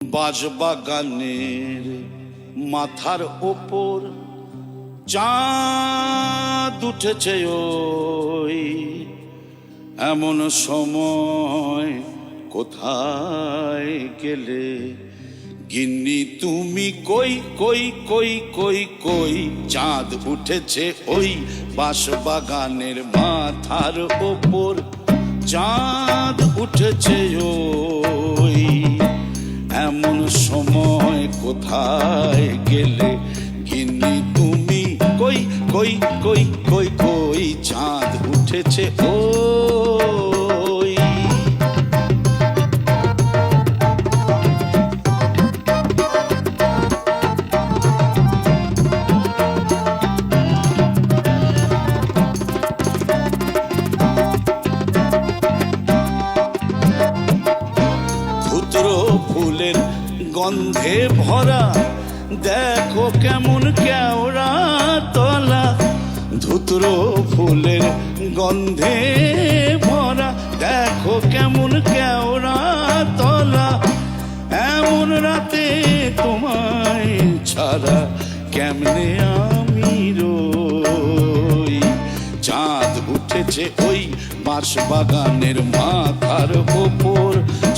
বাঁশবাগানের মাথার ওপর চাঁদ উঠেছে ওই এমন সময় কোথায় গেলে গিন্নি তুমি কই কই কই কই কই চাঁদ উঠেছে ওই বাঁশবাগানের মাথার ওপর চাঁদ উঠেছে ওই এমন সময় কোথায় গেলে গিন্নি তুমি কই কই কই কই কই চাঁদ উঠেছে ওই ফুলের গন্ধে ভরা দেখো কেমন কেওড়া তলা ধুতর ফুলের গন্ধে ভরা দেখো কেমন কেওড়া তলা এমন রাতে তোমায় ছাড়া কেমনে আমি রই চাঁদ উঠেছে ওই বাঁশবাগানের মাথার ওপর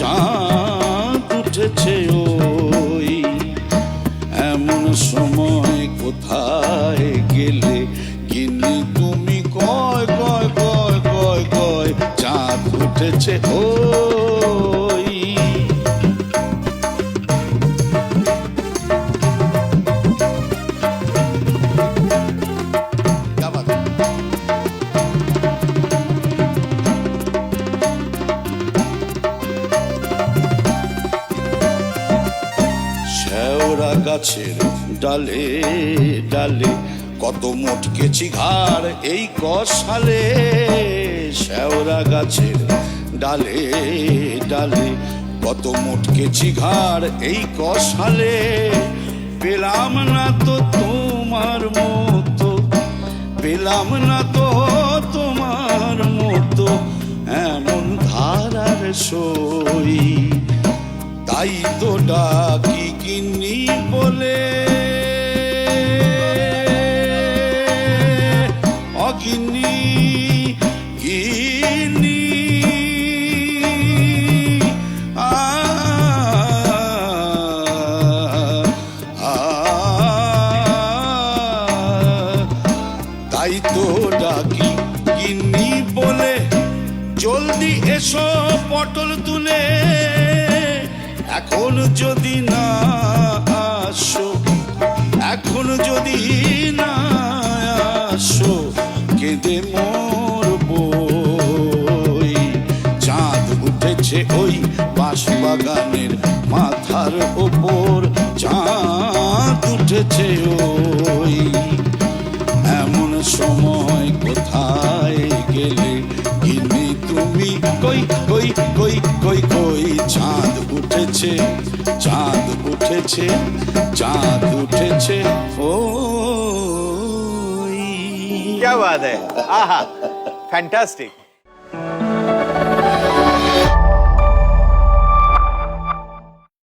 চাঁদ উঠেছে ওই এমন সময় কোথায় গেলে গিন্নি তুমি কয় কয় কয় কয় কয় চাঁদ উঠেছে ওই শেওড়া গাছের ডালে ডালে কত মটকেছি ঘাড় এই কষালে শেওড়া গাছের ডালে ডালে কত মটকেছি ঘাড় এই কষালে পেলাম না তো তোমার মতো পেলাম না তো তোমার মতো এমন ধারার সই তাই তো ডাকি গিন্নি বলে অগিন্নি গিন্নি তাই তো ডাকি গিন্নি বলে জলদি এসো পটল তুলে এখন যদি না আসো এখন যদি না আসো কেঁদে মরবো চাঁদ উঠেছে ওই বাঁশবাগানের মাথার ওপর চাঁদ উঠেছে ওই এমন সময় কোথায় গেলে গিন্নি তুমি কই কই কই কই কই চাঁদ উঠেছে চাঁদ উঠেছে চাঁদ উঠেছে क्या बात है आहा फैंटास्टिक